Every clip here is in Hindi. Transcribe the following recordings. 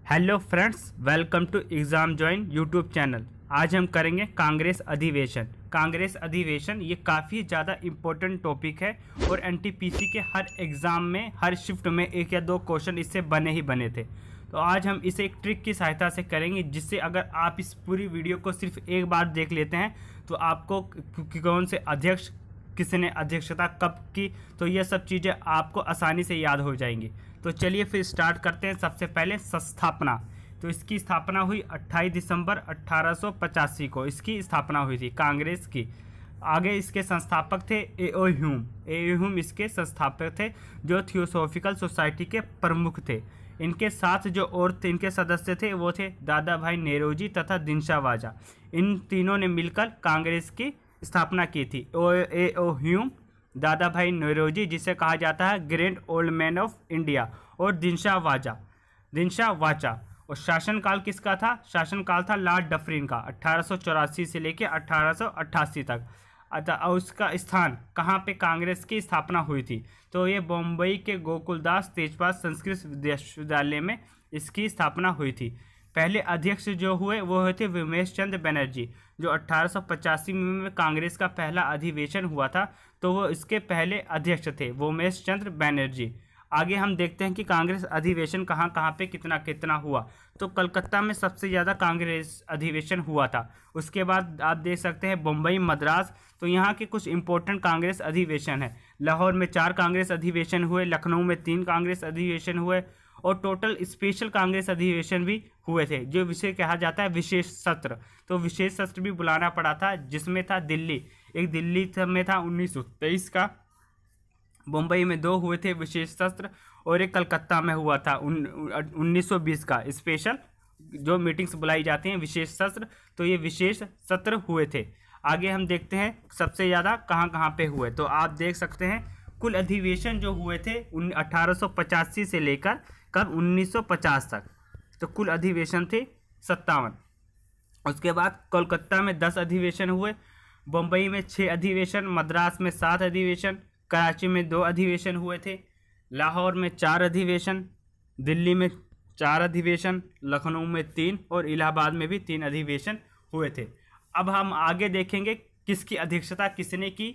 Hello friends, welcome to exam join YouTube channel. आज हम करेंगे कांग्रेस अधिवेशन। कांग्रेस अधिवेशन ये काफ़ी ज़्यादा इम्पोर्टेंट टॉपिक है और एनटीपीसी के हर एग्ज़ाम में हर शिफ्ट में एक या दो क्वेश्चन इससे बने ही बने थे। तो आज हम इसे एक ट्रिक की सहायता से करेंगे, जिससे अगर आप इस पूरी वीडियो को सिर्फ एक बार देख लेते हैं तो आपको कौन से अध्यक्ष, किसने अध्यक्षता कब की, तो ये सब चीज़ें आपको आसानी से याद हो जाएंगी। तो चलिए फिर स्टार्ट करते हैं। सबसे पहले संस्थापना। तो इसकी स्थापना हुई 28 दिसंबर 1885 को इसकी स्थापना हुई थी कांग्रेस की। आगे इसके संस्थापक थे ए.ओ. ह्यूम। ए.ओ. ह्यूम इसके संस्थापक थे, जो थियोसॉफिकल सोसाइटी के प्रमुख थे। इनके साथ जो और इनके सदस्य थे वो थे दादा भाई नेरोजी तथा दिनशा वाजा। इन तीनों ने मिलकर कांग्रेस की स्थापना की थी। ए.ओ. ह्यूम, दादा भाई नेरोजी जिसे कहा जाता है grand old man of India, और दिनशा वाचा। और शासनकाल किसका था? शासनकाल था लॉर्ड डफरिन का 1884 से लेकर 1888 तक। अतः उसका स्थान कहाँ पे कांग्रेस की स्थापना हुई थी? तो ये बम्बई के गोकुलदास तेजपाल संस्कृत विश्वविद्यालय में इसकी स्थापना हुई थी। पहले अध्यक्ष जो हुए वो हुए थे विमेश चंद्र बनर्जी, जो 1885 में कांग्रेस का पहला अधिवेशन हुआ था, तो वो इसके पहले अध्यक्ष थे, विमेश चंद्र बनर्जी। आगे हम देखते हैं कि कांग्रेस अधिवेशन कहाँ कहाँ पे कितना कितना हुआ। तो कलकत्ता में सबसे ज़्यादा कांग्रेस अधिवेशन हुआ था। उसके बाद आप देख सकते हैं बम्बई, मद्रास। तो यहाँ के कुछ इंपॉर्टेंट कांग्रेस अधिवेशन है। लाहौर में 4 कांग्रेस अधिवेशन हुए, लखनऊ में 3 कांग्रेस अधिवेशन हुए, और टोटल स्पेशल कांग्रेस अधिवेशन भी हुए थे, जो विषय कहा जाता है विशेष सत्र। तो विशेष सत्र भी बुलाना पड़ा था, जिसमें था दिल्ली, एक दिल्ली में था 1923 का, मुंबई में 2 हुए थे विशेष सत्र, और एक कलकत्ता में हुआ था 1920 का स्पेशल, जो मीटिंग्स बुलाई जाती हैं विशेष सत्र। तो ये विशेष सत्र हुए थे। आगे हम देखते हैं सबसे ज़्यादा कहाँ कहाँ पे हुए। तो आप देख सकते हैं कुल अधिवेशन जो हुए थे 1885 से लेकर कब 1950 तक, तो कुल अधिवेशन थे 57। उसके बाद कोलकाता में 10 अधिवेशन हुए, बम्बई में 6 अधिवेशन, मद्रास में 7 अधिवेशन, कराची में 2 अधिवेशन हुए थे, लाहौर में 4 अधिवेशन, दिल्ली में 4 अधिवेशन, लखनऊ में 3, और इलाहाबाद में भी 3 अधिवेशन हुए थे। अब हम आगे देखेंगे किसकी अध्यक्षता किसने की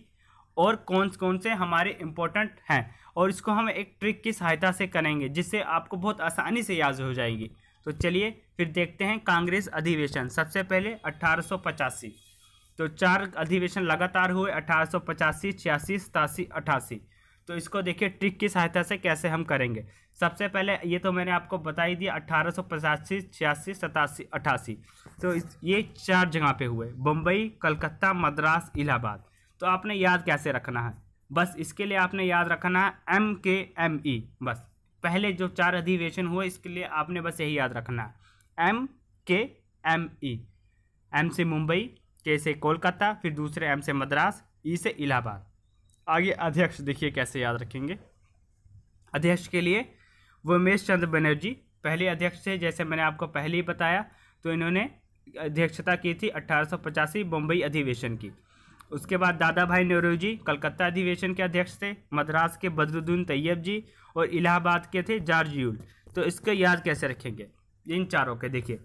और कौन कौन से हमारे इम्पोर्टेंट हैं, और इसको हम एक ट्रिक की सहायता से करेंगे, जिससे आपको बहुत आसानी से याद हो जाएगी। तो चलिए फिर देखते हैं कांग्रेस अधिवेशन। सबसे पहले 1885। तो 4 अधिवेशन लगातार हुए, 1885, 86, 87, 88। तो इसको देखिए ट्रिक की सहायता से कैसे हम करेंगे। सबसे पहले ये तो मैंने आपको बता ही दिया, 1885, 86, 87, 88। तो ये 4 जगह पे हुए, बम्बई, कलकत्ता, मद्रास, इलाहाबाद। तो आपने याद कैसे रखना है? बस इसके लिए आपने याद रखना है MKME। बस पहले जो 4 अधिवेशन हुए इसके लिए आपने बस यही याद रखना है, MKME। M से मुंबई, K से कोलकाता, फिर दूसरे M से मद्रास, E से इलाहाबाद। आगे अध्यक्ष देखिए कैसे याद रखेंगे। अध्यक्ष के लिए विमेश चंद्र बनर्जी पहले अध्यक्ष थे, जैसे मैंने आपको पहले ही बताया। तो इन्होंने अध्यक्षता की थी 1885 बम्बई अधिवेशन की। उसके बाद दादा भाई नेरोजी कलकत्ता अधिवेशन के अध्यक्ष थे, मद्रास के बदरुद्दीन तैयब जी, और इलाहाबाद के थे जॉर्ज यूल। तो इसके याद कैसे रखेंगे इन चारों के? देखिए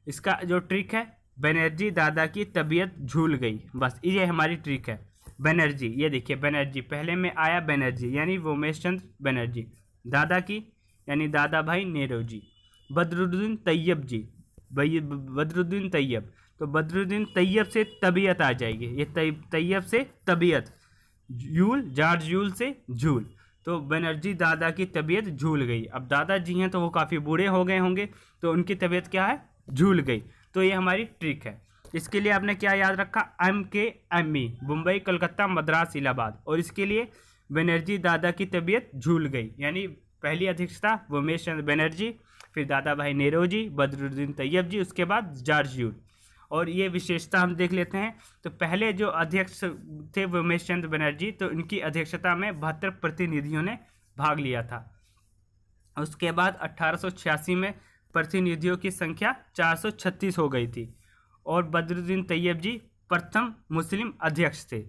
इसका जो ट्रिक है, बनर्जी दादा की तबीयत झूल गई, बस ये हमारी ट्रिक है। बनर्जी, ये देखिए बनर्जी पहले में आया, बनर्जी यानी वोमेश चंद्र बनर्जी। दादा की यानी दादा भाई नेरोजी। बदरुद्दीन तैयब जी, बदरुद्दीन तैयब, तो बदरुद्दीन तैयब से तबीयत आ जाएगी, ये तैयब से तबीयत, यूल जॉर्ज यूल से झूल। तो बनर्जी दादा की तबीयत झूल गई। अब दादाजी हैं तो वो काफ़ी बूढ़े हो गए होंगे, तो उनकी तबीयत क्या है? झूल गई। तो ये हमारी ट्रिक है। इसके लिए आपने क्या याद रखा? MKME, मुंबई, कलकत्ता, मद्रास, इलाहाबाद। और इसके लिए बनर्जी दादा की तबीयत झूल गई, यानी पहली अध्यक्षता विमेश चंद्र बनर्जी, फिर दादा भाई नेरोजी, बदरुद्दीन तैयब जी, उसके बाद जॉर्ज यूल। और ये विशेषता हम देख लेते हैं। तो पहले जो अध्यक्ष थे विमेश चंद्र बनर्जी, तो इनकी अध्यक्षता में 72 प्रतिनिधियों ने भाग लिया था। उसके बाद 1886 में प्रतिनिधियों की संख्या 436 हो गई थी, और बदरुद्दीन तैयब जी प्रथम मुस्लिम अध्यक्ष थे।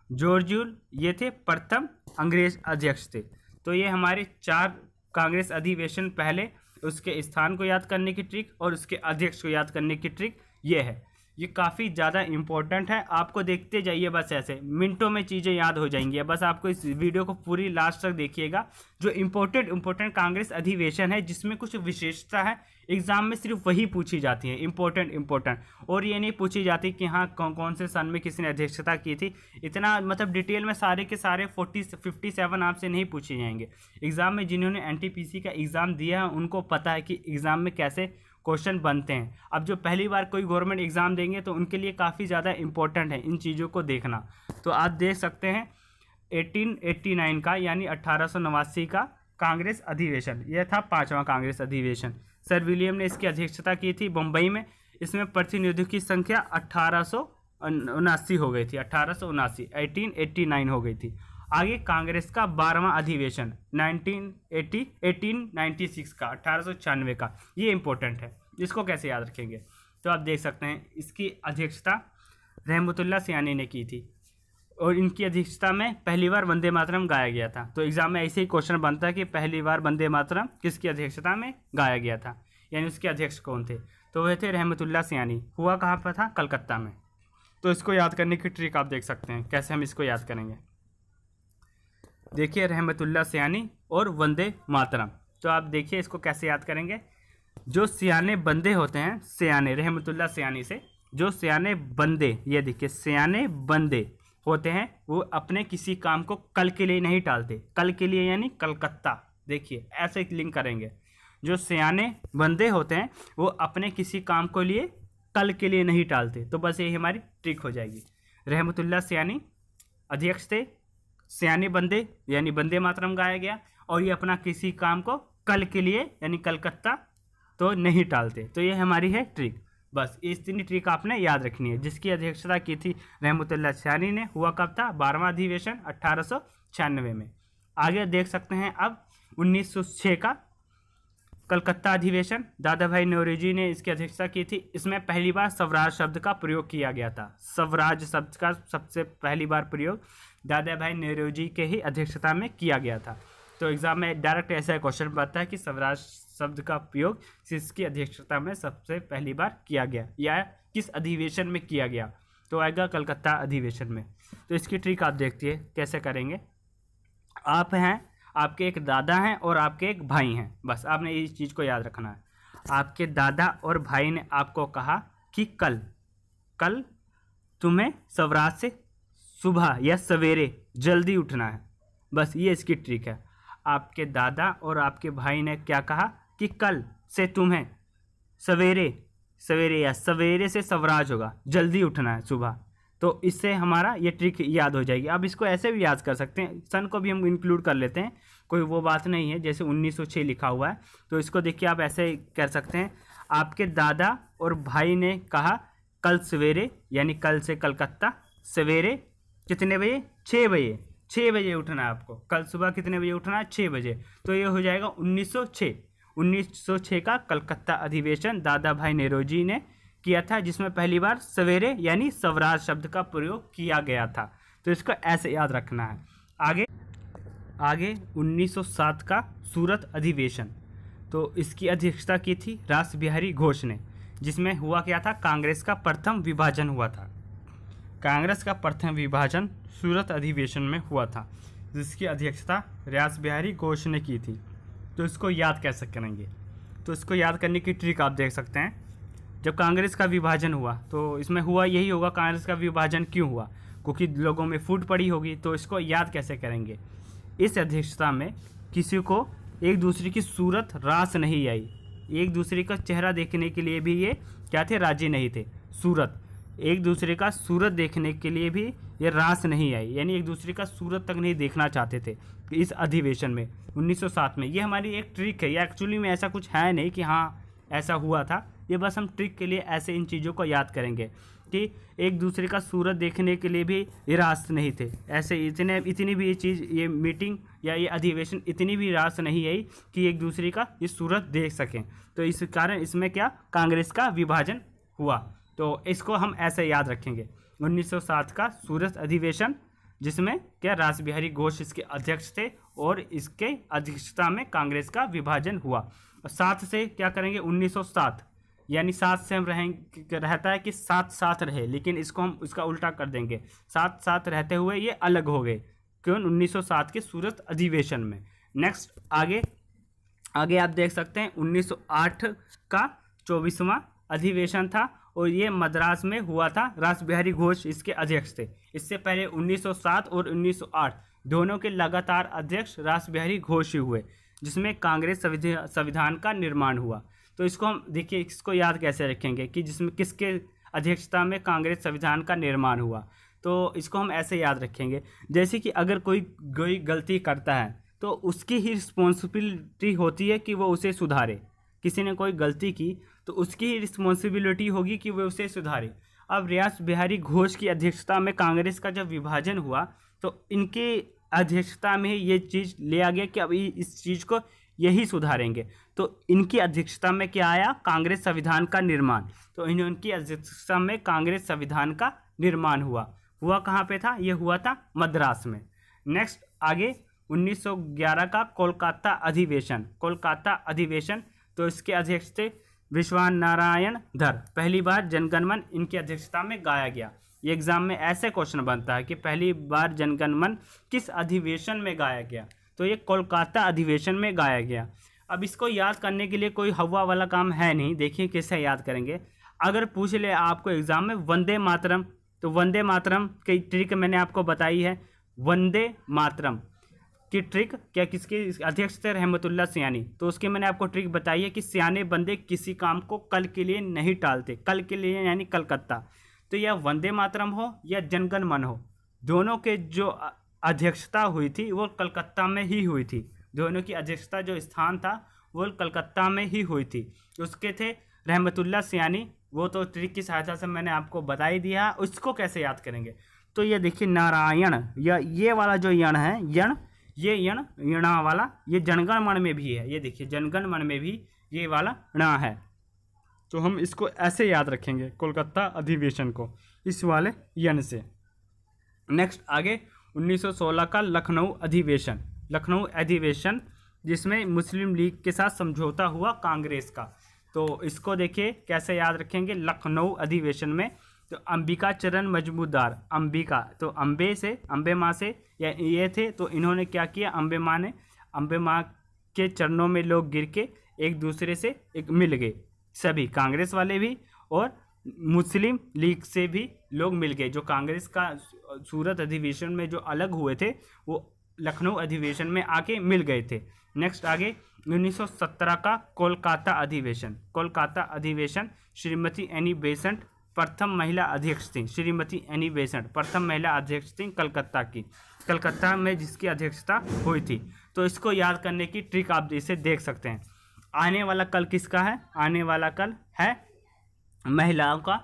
जॉर्ज यूल ये थे प्रथम अंग्रेज अध्यक्ष थे। तो ये हमारे 4 कांग्रेस अधिवेशन पहले उसके स्थान को याद करने की ट्रिक और उसके अध्यक्ष को याद करने की ट्रिक ये है। ये काफ़ी ज़्यादा इंपॉर्टेंट है, आपको देखते जाइए, बस ऐसे मिनटों में चीज़ें याद हो जाएंगी। बस आपको इस वीडियो को पूरी लास्ट तक देखिएगा। जो इंपॉर्टेंट कांग्रेस अधिवेशन है जिसमें कुछ विशेषता है, एग्जाम में सिर्फ वही पूछी जाती है, इंपॉर्टेंट, और ये नहीं पूछी जाती कि हाँ कौन से सन में किसी ने अध्यक्षता की थी। इतना मतलब डिटेल में सारे के सारे 57 आपसे नहीं पूछे जाएंगे। एग्जाम में जिन्होंने एनटीपीसी का एग्ज़ाम दिया है उनको पता है कि एग्ज़ाम में कैसे क्वेश्चन बनते हैं। अब जो पहली बार कोई गवर्नमेंट एग्ज़ाम देंगे तो उनके लिए काफ़ी ज़्यादा इंपॉर्टेंट है इन चीज़ों को देखना। तो आप देख सकते हैं 1889 का यानी 1889 का कांग्रेस अधिवेशन, यह था 5वां कांग्रेस अधिवेशन। सर विलियम ने इसकी अध्यक्षता की थी मुंबई में। इसमें प्रतिनिधियों की संख्या 1879 हो गई थी, 1879 हो गई थी। आगे कांग्रेस का 12वां अधिवेशन 1896 का, 1896 का, ये इंपॉर्टेंट है, इसको कैसे याद रखेंगे। तो आप देख सकते हैं इसकी अध्यक्षता रहमतुल्लाह सियानी ने की थी और इनकी अध्यक्षता में पहली बार वंदे मातरम गाया गया था। तो एग्जाम में ऐसे ही क्वेश्चन बनता है कि पहली बार वंदे मातरम किसकी अध्यक्षता में गाया गया था, यानी उसके अध्यक्ष कौन थे। तो वह थे रहमतुल्लाह सियानी। हुआ कहाँ पर था? कलकत्ता में। तो इसको याद करने की ट्रिक आप देख सकते हैं, कैसे हम इसको याद करेंगे। देखिए रहमतुल्लाह सियानी और वंदे मातरम, तो आप देखिए इसको कैसे याद करेंगे। जो सियाने बंदे होते हैं, सियाने रहमतुल्लाह सियानी से जो सियाने बंदे, ये देखिए सियाने बंदे होते हैं वो अपने किसी काम को कल के लिए नहीं टालते। कल के लिए यानी कलकत्ता, देखिए ऐसे लिंक करेंगे। जो सियाने बंदे होते हैं वो अपने किसी काम को लिए कल के लिए नहीं टालते। तो बस यही हमारी ट्रिक हो जाएगी। रहमतुल्लाह सियानी अध्यक्ष थे, सियाने बंदे यानी वंदे मातरम गाया गया, और ये अपना किसी काम को कल के लिए यानी कलकत्ता तो नहीं टालते। तो ये हमारी है ट्रिक। बस इतनी ट्रिक आपने याद रखनी है। जिसकी अध्यक्षता की थी रहमतुल्लाह सियानी ने। हुआ कब था? 12वां अधिवेशन 1896 में। आगे देख सकते हैं अब 1906 का कलकत्ता अधिवेशन, दादा भाई नौरोजी ने इसकी अध्यक्षता की थी। इसमें पहली बार स्वराज शब्द का प्रयोग किया गया था। स्वराज शब्द का सबसे पहली बार प्रयोग दादा भाई नौरोजी के ही अध्यक्षता में किया गया था। तो एग्जाम में डायरेक्ट ऐसा क्वेश्चन बनता है कि स्वराज शब्द का प्रयोग किसकी अध्यक्षता में सबसे पहली बार किया गया या किस अधिवेशन में किया गया। तो आएगा कलकत्ता अधिवेशन में। तो इसकी ट्रिक आप देखिए कैसे करेंगे। आप हैं, आपके एक दादा हैं और आपके एक भाई हैं। बस आपने इस चीज़ को याद रखना है। आपके दादा और भाई ने आपको कहा कि कल तुम्हें स्वराज से सुबह या सवेरे जल्दी उठना है। बस ये इसकी ट्रिक है। आपके दादा और आपके भाई ने क्या कहा कि कल से तुम्हें सवेरे से स्वराज होगा, जल्दी उठना है सुबह। तो इससे हमारा ये ट्रिक याद हो जाएगी। अब इसको ऐसे भी याद कर सकते हैं, सन को भी हम इंक्लूड कर लेते हैं, कोई वो बात नहीं है। जैसे 1906 लिखा हुआ है तो इसको देखिए आप ऐसे कर सकते हैं। आपके दादा और भाई ने कहा कल सवेरे यानी कल से कलकत्ता, सवेरे कितने बजे? 6 बजे। 6 बजे उठना है आपको। कल सुबह कितने बजे उठना है? 6 बजे। तो ये हो जाएगा 1906 का कलकत्ता अधिवेशन दादा भाई नौरोजी ने किया था, जिसमें पहली बार सवेरे यानी स्वराज शब्द का प्रयोग किया गया था। तो इसको ऐसे याद रखना है। आगे 1907 का सूरत अधिवेशन, तो इसकी अध्यक्षता की थी रास बिहारी घोष ने, जिसमें हुआ क्या था? कांग्रेस का प्रथम विभाजन हुआ था। कांग्रेस का प्रथम विभाजन सूरत अधिवेशन में हुआ था, जिसकी अध्यक्षता रास बिहारी घोष ने की थी। तो इसको याद कैसे करेंगे? तो इसको याद करने की ट्रिक आप देख सकते हैं। जब कांग्रेस का विभाजन हुआ तो इसमें हुआ यही होगा, कांग्रेस का विभाजन क्यों हुआ? क्योंकि लोगों में फूट पड़ी होगी। तो इसको याद कैसे करेंगे? इस अध्यक्षता में किसी को एक दूसरे की सूरत रास नहीं आई, एक दूसरे का चेहरा देखने के लिए भी ये क्या थे? राजी नहीं थे। सूरत, एक दूसरे का सूरत देखने के लिए भी ये रास नहीं आई, यानी एक दूसरे का सूरत तक नहीं देखना चाहते थे इस अधिवेशन में 1907 में। ये हमारी एक ट्रिक है। ये एक्चुअली में ऐसा कुछ है नहीं कि हाँ ऐसा हुआ था, ये बस हम ट्रिक के लिए ऐसे इन चीज़ों को याद करेंगे कि एक दूसरे का सूरत देखने के लिए भी ये रास नहीं थे। ऐसे इतनी भी ये चीज़, ये मीटिंग या ये अधिवेशन इतनी भी रास नहीं आई कि एक दूसरे का ये सूरत देख सकें। तो इस कारण इसमें क्या? कांग्रेस का विभाजन हुआ। तो इसको हम ऐसे याद रखेंगे। 1907 का सूरत अधिवेशन, जिसमें क्या रास बिहारी घोष इसके अध्यक्ष थे और इसके अध्यक्षता में कांग्रेस का विभाजन हुआ। और 7 से क्या करेंगे 1907, यानी 7 से हम रहेंगे, रहता है कि 7 साथ रहे, लेकिन इसको हम इसका उल्टा कर देंगे, 7 साथ रहते हुए ये अलग हो गए, क्यों 1907 के सूरत अधिवेशन में। नेक्स्ट आगे आगे आप देख सकते हैं 1908 का 24वां अधिवेशन था और ये मद्रास में हुआ था। रासबिहारी घोष इसके अध्यक्ष थे। इससे पहले 1907 और 1908 दोनों के लगातार अध्यक्ष रासबिहारी घोष ही हुए, जिसमें कांग्रेस संविधान का निर्माण हुआ। तो इसको हम देखिए, इसको याद कैसे रखेंगे कि जिसमें किसके अध्यक्षता में कांग्रेस संविधान का निर्माण हुआ। तो इसको हम ऐसे याद रखेंगे, जैसे कि अगर कोई गलती करता है तो उसकी ही रिस्पॉन्सिबिलिटी होती है कि वो उसे सुधारे। किसी ने कोई गलती की तो उसकी ही रिस्पॉन्सिबिलिटी होगी कि वो उसे सुधारे। अब रासबिहारी घोष की अध्यक्षता में कांग्रेस का जब विभाजन हुआ तो इनके अध्यक्षता में ये चीज़ लिया गया कि अब इस चीज़ को यही सुधारेंगे। तो इनकी अध्यक्षता में क्या आया, कांग्रेस संविधान का निर्माण। तो इनकी अध्यक्षता में कांग्रेस संविधान का निर्माण हुआ कहाँ पे था, ये हुआ था मद्रास में। नेक्स्ट आगे 1911 का कोलकाता अधिवेशन, तो इसके अध्यक्ष थे विश्वनारायण धर। पहली बार जनगण मन इनकी अध्यक्षता में गाया गया। ये एग्जाम में ऐसे क्वेश्चन बनता है कि पहली बार जनगण मन किस अधिवेशन में गाया गया, तो ये कोलकाता अधिवेशन में गाया गया। अब इसको याद करने के लिए कोई हवा वाला काम है नहीं। देखिए कैसे याद करेंगे। अगर पूछ ले आपको एग्जाम में वंदे मातरम, तो वंदे मातरम की ट्रिक मैंने आपको बताई है। वंदे मातरम की ट्रिक क्या, किसके अध्यक्ष थे, रहमतुल्लाह सियानी। तो उसकी मैंने आपको ट्रिक बताई है कि सियाने बंदे किसी काम को कल के लिए नहीं टालते। कल के लिए यानी कलकत्ता। तो यह वंदे मातरम हो या जनगण मन हो, दोनों के जो अध्यक्षता हुई थी वो कलकत्ता में ही हुई थी। दोनों की अध्यक्षता जो स्थान था वो कलकत्ता में ही हुई थी। उसके थे रहमतुल्लाह सियानी। वो तो ट्रिक की सहायता से मैंने आपको बता ही दिया। उसको कैसे याद करेंगे, तो ये देखिए नारायण, या ये वाला जो यण है, ये यणा वाला, ये जनगण मन में भी है। ये देखिए जनगण मन में भी ये वाला णा है। तो हम इसको ऐसे याद रखेंगे, कोलकाता अधिवेशन को, इस वाले यण से। नेक्स्ट आगे 1916 का लखनऊ अधिवेशन, जिसमें मुस्लिम लीग के साथ समझौता हुआ कांग्रेस का। तो इसको देखिए कैसे याद रखेंगे। लखनऊ अधिवेशन में तो अंबिका चरण मजमूदार, अंबिका तो अंबे माँ से ये थे। तो इन्होंने क्या किया, अंबे माँ के चरणों में लोग गिर के एक दूसरे से मिल गए। सभी कांग्रेस वाले भी और मुस्लिम लीग से भी लोग मिल गए। जो कांग्रेस का सूरत अधिवेशन में जो अलग हुए थे वो लखनऊ अधिवेशन में आके मिल गए थे। नेक्स्ट आगे 1917 का कोलकाता अधिवेशन, श्रीमती एनी बेसेंट प्रथम महिला अध्यक्ष थी। श्रीमती एनी बेसेंट प्रथम महिला अध्यक्ष थी कलकत्ता में जिसकी अध्यक्षता हुई थी। तो इसको याद करने की ट्रिक आप इसे देख सकते हैं। आने वाला कल किसका है, आने वाला कल है महिलाओं का,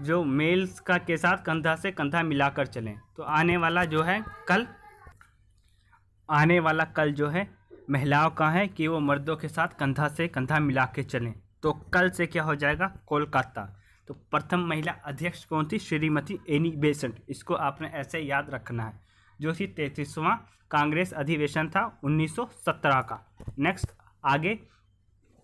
जो मेल्स का के साथ कंधा से कंधा मिलाकर चलें। तो आने वाला कल जो है महिलाओं का है कि वो मर्दों के साथ कंधा से कंधा मिला के चलें। तो कल से क्या हो जाएगा, कोलकाता। तो प्रथम महिला अध्यक्ष कौन थी, श्रीमती एनी बेसेंट। इसको आपने ऐसे याद रखना है, जो कि 33वां कांग्रेस अधिवेशन था 1917 का। नेक्स्ट आगे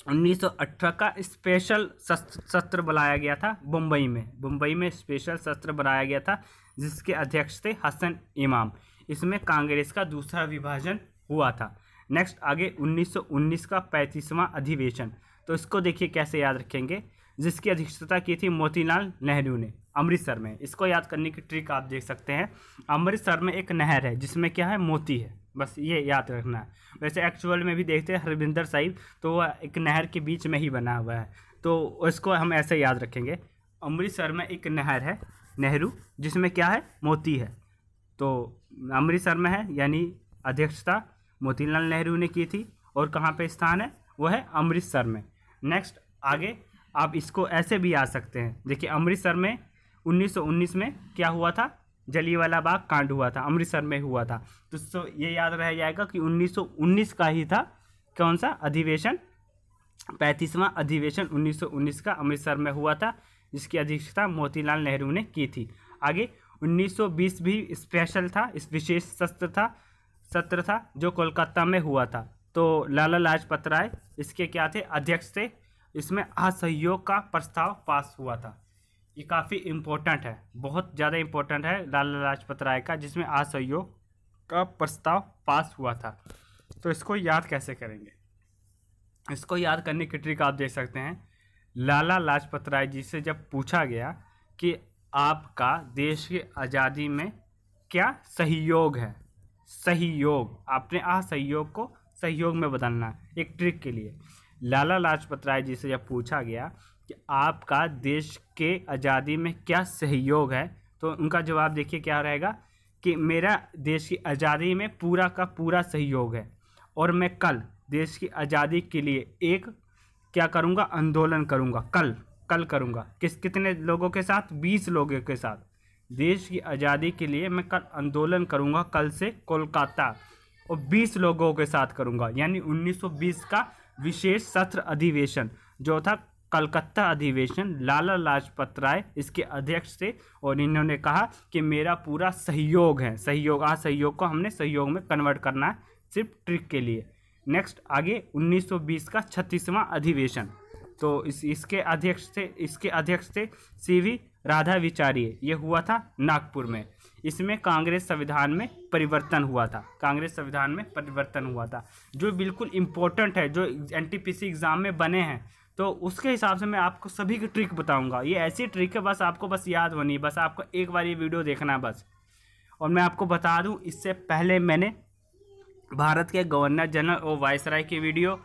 1918 का स्पेशल सत्र बुलाया गया था मुंबई में स्पेशल सत्र बुलाया गया था, जिसके अध्यक्ष थे हसन इमाम। इसमें कांग्रेस का दूसरा विभाजन हुआ था। नेक्स्ट आगे 1919 का 35वां अधिवेशन। तो इसको देखिए कैसे याद रखेंगे, जिसकी अध्यक्षता की थी मोतीलाल नेहरू ने अमृतसर में। इसको याद करने की ट्रिक आप देख सकते हैं। अमृतसर में एक नहर है जिसमें क्या है, मोती है, बस ये याद रखना है। वैसे एक्चुअल में भी देखते हैं हरविंदर साहिब, तो वह एक नहर के बीच में ही बना हुआ है। तो इसको हम ऐसे याद रखेंगे, अमृतसर में एक नहर है नेहरू, जिसमें क्या है, मोती है। तो अमृतसर में है, यानी अध्यक्षता मोतीलाल नेहरू ने की थी। और कहाँ पे स्थान है, वो है अमृतसर में। नेक्स्ट आगे आप इसको ऐसे भी आ सकते हैं। देखिए अमृतसर में 1919 में क्या हुआ था, जलियांवाला बाग कांड हुआ था, अमृतसर में हुआ था। तो ये याद रह जाएगा कि 1919 का ही था कौन सा अधिवेशन, 35वां अधिवेशन 1919 का अमृतसर में हुआ था, जिसकी अध्यक्षता मोतीलाल नेहरू ने की थी। आगे 1920 भी स्पेशल था, इस विशेष सत्र था जो कोलकाता में हुआ था। तो लाला लाजपत राय इसके क्या थे, अध्यक्ष थे। इसमें असहयोग का प्रस्ताव पास हुआ था। ये काफ़ी इम्पोर्टेंट है, बहुत ज़्यादा इम्पोर्टेंट है लाला लाजपत राय का, जिसमें असहयोग का प्रस्ताव पास हुआ था। तो इसको याद कैसे करेंगे, इसको याद करने की ट्रिक आप देख सकते हैं। लाला लाजपत राय जी से जब पूछा गया कि आपका देश की आज़ादी में क्या सहयोग है, सहयोग, आपने असहयोग को सहयोग में बदलना है। एक ट्रिक के लिए लाला लाजपत राय जी से जब पूछा गया कि आपका देश के आज़ादी में क्या सहयोग है, तो उनका जवाब देखिए क्या रहेगा कि मेरा देश की आज़ादी में पूरा का पूरा सहयोग है, और मैं कल देश की आज़ादी के लिए एक क्या करूँगा, आंदोलन करूँगा, कल करूँगा। कितने लोगों के साथ, 20 लोगों के साथ। देश की आज़ादी के लिए मैं कल आंदोलन करूँगा, कल से कोलकाता, और 20 लोगों के साथ करूँगा। यानी 1920 का विशेष सत्र अधिवेशन जो था कलकत्ता अधिवेशन, लाला लाजपत राय इसके अध्यक्ष थे, और इन्होंने कहा कि मेरा पूरा सहयोग है, सहयोग, असहयोग को हमने सहयोग में कन्वर्ट करना है, सिर्फ ट्रिक के लिए। नेक्स्ट आगे 1920 का 36वां अधिवेशन, तो इसके अध्यक्ष थे सीवी राधाविचार्य। ये हुआ था नागपुर में। इसमें कांग्रेस संविधान में परिवर्तन हुआ था, कांग्रेस संविधान में परिवर्तन हुआ था, जो बिल्कुल इम्पोर्टेंट है, जो एनटीपीसी एग्ज़ाम में बने हैं। तो उसके हिसाब से मैं आपको सभी की ट्रिक बताऊंगा। ये ऐसी ट्रिक है, बस आपको बस याद होनी है, बस आपको एक बार ये वीडियो देखना है बस। और मैं आपको बता दूं, इससे पहले मैंने भारत के गवर्नर जनरल और वायसराय की वीडियो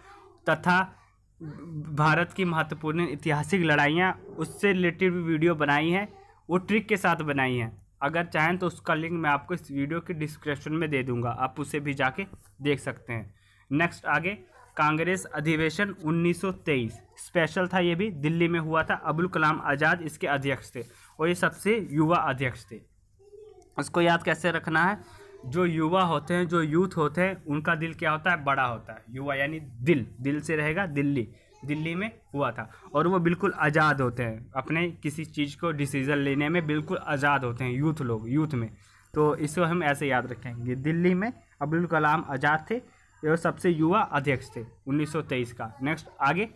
तथा भारत की महत्वपूर्ण ऐतिहासिक लड़ाइयाँ, उससे रिलेटेड भी वीडियो बनाई हैं, वो ट्रिक के साथ बनाई हैं। अगर चाहें तो उसका लिंक मैं आपको इस वीडियो के डिस्क्रिप्शन में दे दूंगा, आप उसे भी जाके देख सकते हैं। नेक्स्ट आगे कांग्रेस अधिवेशन 1923 स्पेशल था, ये भी दिल्ली में हुआ था। अबुल कलाम आज़ाद इसके अध्यक्ष थे, और ये सबसे युवा अध्यक्ष थे। इसको याद कैसे रखना है, जो युवा होते हैं, जो यूथ होते हैं, उनका दिल क्या होता है, बड़ा होता है। युवा यानी दिल से रहेगा दिल्ली में हुआ था, और वो बिल्कुल आज़ाद होते हैं, अपने किसी चीज़ को डिसीज़न लेने में बिल्कुल आज़ाद होते हैं यूथ लोग, यूथ में। तो इसको हम ऐसे याद रखेंगे, दिल्ली में अबुल कलाम आज़ाद थे, ये सबसे युवा अध्यक्ष थे 1923 का। नेक्स्ट आगे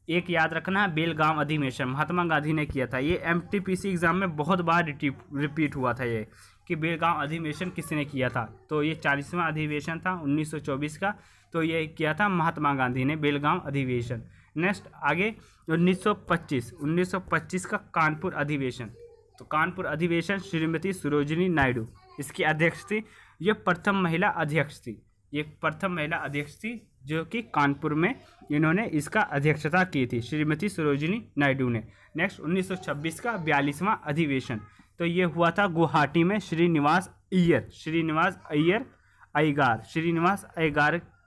एक याद रखना है, बेलगाम अधिवेशन महात्मा गांधी ने किया था। ये एमटीपीसी एग्ज़ाम में बहुत बार रिपीट हुआ था ये, कि बेलगाम अधिवेशन किसने किया था। तो ये 40वां अधिवेशन था 1924 का, तो ये किया था महात्मा गांधी ने, बेलगाम अधिवेशन। नेक्स्ट आगे 1925 का कानपुर अधिवेशन। तो कानपुर अधिवेशन श्रीमती सरोजिनी नायडू इसकी अध्यक्ष थी। ये प्रथम महिला अध्यक्ष थी, ये प्रथम महिला अध्यक्ष थी जो कि कानपुर में इन्होंने इसका अध्यक्षता की थी, श्रीमती सरोजिनी नायडू ने। नेक्स्ट 1926 का 42वां अधिवेशन, तो ये हुआ था गुवाहाटी में, श्रीनिवास अय्यर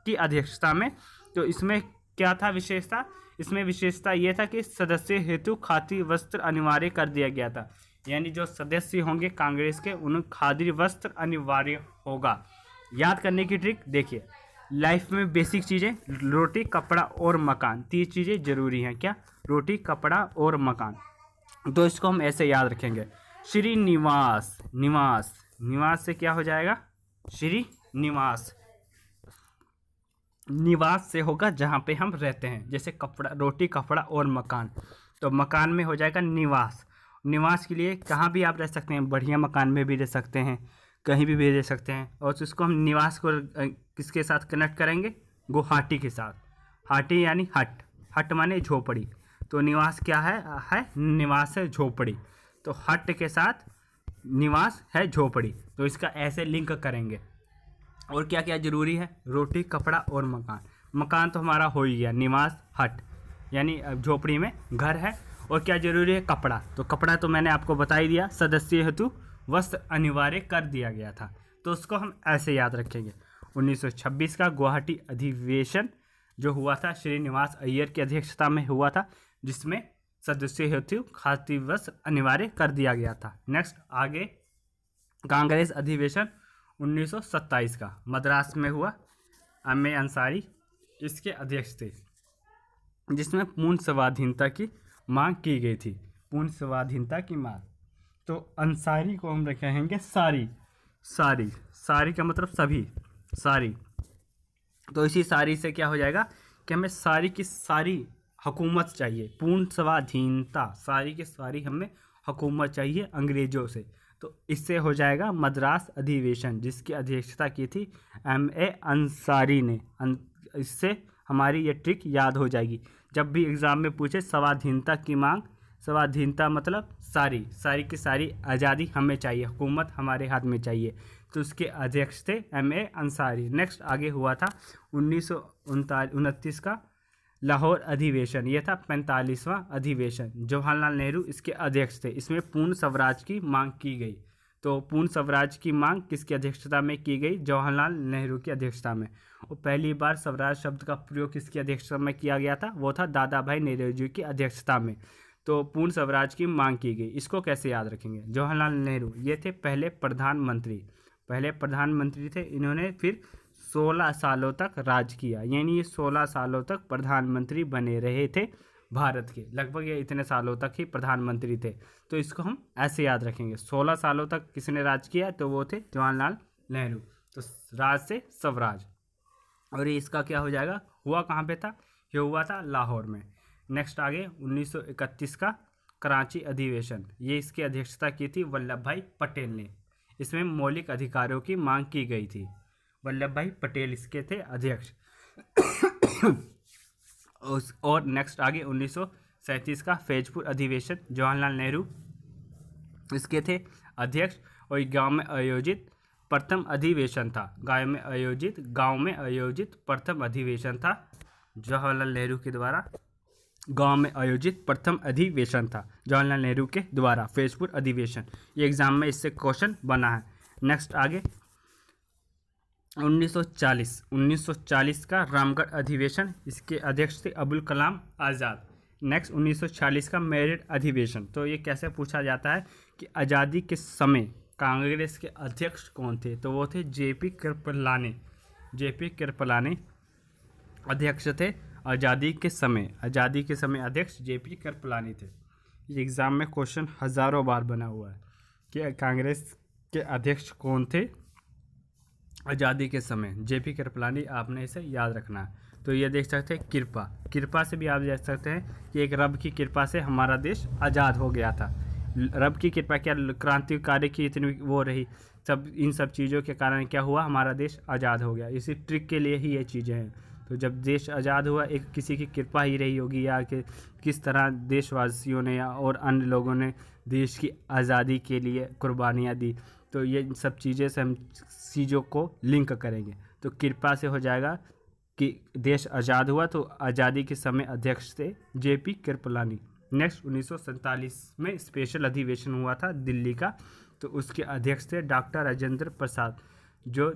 की अध्यक्षता में। तो इसमें क्या था विशेषता, इसमें विशेषता ये था कि सदस्य हेतु खादी वस्त्र अनिवार्य कर दिया गया था। यानी जो सदस्य होंगे कांग्रेस के, उन्हें खादी वस्त्र अनिवार्य होगा। याद करने की ट्रिक देखिए, लाइफ में बेसिक चीज़ें, रोटी कपड़ा और मकान, 3 चीज़ें जरूरी हैं। क्या, रोटी कपड़ा और मकान। तो इसको हम ऐसे याद रखेंगे, श्रीनिवास, निवास से क्या हो जाएगा, श्रीनिवास, निवास से होगा जहाँ पे हम रहते हैं, जैसे कपड़ा, रोटी कपड़ा और मकान, तो मकान में हो जाएगा निवास। निवास के लिए कहाँ भी आप रह सकते हैं, बढ़िया मकान में भी रह सकते हैं, कहीं भी रह सकते हैं। और इसको हम निवास को किसके साथ कनेक्ट करेंगे, गुवाहाटी के साथ। हाटी यानी हट माने झोपड़ी, तो निवास क्या है निवास है झोपड़ी, तो हट के साथ निवास है झोपड़ी, तो इसका ऐसे लिंक करेंगे। और क्या क्या जरूरी है, रोटी कपड़ा और मकान। मकान तो हमारा हो ही गया, निवास हट यानी झोपड़ी में घर है। और क्या जरूरी है, कपड़ा, तो कपड़ा तो मैंने आपको बता ही दिया, सदस्य हेतु वस्त्र अनिवार्य कर दिया गया था। तो उसको हम ऐसे याद रखेंगे। 1926 का गुवाहाटी अधिवेशन जो हुआ था, श्रीनिवास अय्यर की अध्यक्षता में हुआ था, जिसमें सदस्य हेतु खादी वस्त्र अनिवार्य कर दिया गया था। नेक्स्ट आगे कांग्रेस अधिवेशन 1927 का मद्रास में हुआ, एम.ए. अंसारी इसके अध्यक्ष थे, जिसमें पूर्ण स्वाधीनता की मांग की गई थी, पूर्ण स्वाधीनता की मांग। तो अंसारी को हम कहेंगे सारी का मतलब सभी, सारी। तो इसी सारी से क्या हो जाएगा कि हमें सारी की सारी हुकूमत चाहिए, पूर्ण स्वाधीनता, सारी की सारी हमें हुकूमत चाहिए अंग्रेज़ों से। तो इससे हो जाएगा मद्रास अधिवेशन, जिसकी अध्यक्षता की थी M.A. अंसारी ने। इससे हमारी ये ट्रिक याद हो जाएगी। जब भी एग्ज़ाम में पूछे स्वाधीनता की मांग, स्वाधीनता मतलब सारी की सारी आज़ादी हमें चाहिए, हुकूमत हमारे हाथ में चाहिए। तो उसके अध्यक्ष थे M.A. अंसारी। नेक्स्ट आगे हुआ था 1929 का लाहौर अधिवेशन। यह था 45वां अधिवेशन। जवाहरलाल नेहरू इसके अध्यक्ष थे। इसमें पूर्ण स्वराज की मांग की गई। तो पूर्ण स्वराज की मांग किसकी अध्यक्षता में की गई? जवाहरलाल नेहरू की अध्यक्षता में। और पहली बार स्वराज शब्द का प्रयोग किसकी अध्यक्षता में किया गया था? वो था दादा भाई नेहरू की अध्यक्षता में। तो पूर्ण स्वराज की मांग की गई। इसको कैसे याद रखेंगे? जवाहरलाल नेहरू ये थे पहले प्रधानमंत्री थे। इन्होंने फिर 16 सालों तक राज किया, यानी ये 16 सालों तक प्रधानमंत्री बने रहे थे भारत के। लगभग ये इतने सालों तक ही प्रधानमंत्री थे। तो इसको हम ऐसे याद रखेंगे, 16 सालों तक किसने राज किया? तो वो थे जवाहरलाल नेहरू। तो राज से स्वराज। और ये इसका क्या हो जाएगा? हुआ कहाँ पे था? ये हुआ था लाहौर में। नेक्स्ट आगे 1931 का कराची अधिवेशन। ये इसकी अध्यक्षता की थी वल्लभ भाई पटेल ने। इसमें मौलिक अधिकारों की मांग की गई थी। वल्लभ भाई पटेल इसके थे अध्यक्ष। और नेक्स्ट आगे 1937 का फैजपुर अधिवेशन। जवाहरलाल नेहरू इसके थे अध्यक्ष। और गांव में आयोजित प्रथम अधिवेशन था। गांव में आयोजित प्रथम अधिवेशन था जवाहरलाल नेहरू के द्वारा। गांव में आयोजित प्रथम अधिवेशन था जवाहरलाल नेहरू के द्वारा, फैजपुर अधिवेशन। ये एग्जाम में इससे क्वेश्चन बना है। नेक्स्ट आगे 1940 का रामगढ़ अधिवेशन। इसके अध्यक्ष थे अबुल कलाम आज़ाद। नेक्स्ट 1946 का मेरठ अधिवेशन। तो ये कैसे पूछा जाता है कि आज़ादी के समय कांग्रेस के अध्यक्ष कौन थे? तो वो थे जेपी कृपलानी अध्यक्ष थे आज़ादी के समय अध्यक्ष जेपी कृपलानी थे। ये एग्ज़ाम में क्वेश्चन हज़ारों बार बना हुआ है कि कांग्रेस के अध्यक्ष कौन थे आज़ादी के समय? जेपी कृपलानी, आपने इसे याद रखना है। तो ये देख सकते हैं कृपा से भी आप देख सकते हैं कि एक रब की कृपा से हमारा देश आज़ाद हो गया था। रब की कृपा, क्या क्रांतिकारी की इतनी वो रही, इन सब चीज़ों के कारण क्या हुआ? हमारा देश आज़ाद हो गया। इसी ट्रिक के लिए ही ये चीज़ें हैं। तो जब देश आज़ाद हुआ, एक किसी की कृपा ही रही होगी, या कि किस तरह देशवासियों ने या और अन्य लोगों ने देश की आज़ादी के लिए कुर्बानियाँ दी। तो ये सब चीज़ें से हम चीज़ों को लिंक करेंगे। तो कृपा से हो जाएगा कि देश आज़ाद हुआ, तो आज़ादी के समय अध्यक्ष थे जेपी कृपलानी। नेक्स्ट 1947 में स्पेशल अधिवेशन हुआ था दिल्ली का। तो उसके अध्यक्ष थे डॉक्टर राजेंद्र प्रसाद, जो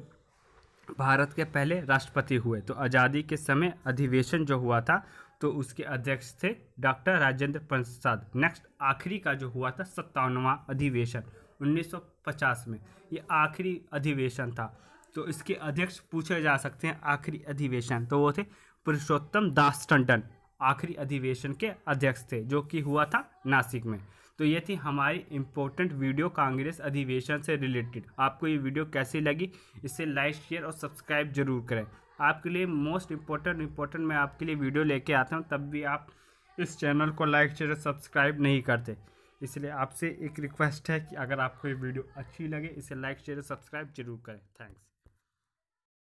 भारत के पहले राष्ट्रपति हुए। तो आज़ादी के समय अधिवेशन जो हुआ था, तो उसके अध्यक्ष थे डॉक्टर राजेंद्र प्रसाद। नेक्स्ट आखिरी का जो हुआ था 57वां अधिवेशन 1950 में, ये आखिरी अधिवेशन था। तो इसके अध्यक्ष पूछे जा सकते हैं आखिरी अधिवेशन, तो वो थे पुरुषोत्तम दास टंडन। आखिरी अधिवेशन के अध्यक्ष थे, जो कि हुआ था नासिक में। तो ये थी हमारी इम्पोर्टेंट वीडियो कांग्रेस अधिवेशन से रिलेटेड। आपको ये वीडियो कैसी लगी? इसे लाइक, शेयर और सब्सक्राइब जरूर करें। आपके लिए मोस्ट इम्पोर्टेंट मैं आपके लिए वीडियो लेके आता हूँ, तब भी आप इस चैनल को लाइक, शेयर और सब्सक्राइब नहीं करते। इसलिए आपसे एक रिक्वेस्ट है कि अगर आपको ये वीडियो अच्छी लगे, इसे लाइक, शेयर और सब्सक्राइब जरूर करें। थैंक्स।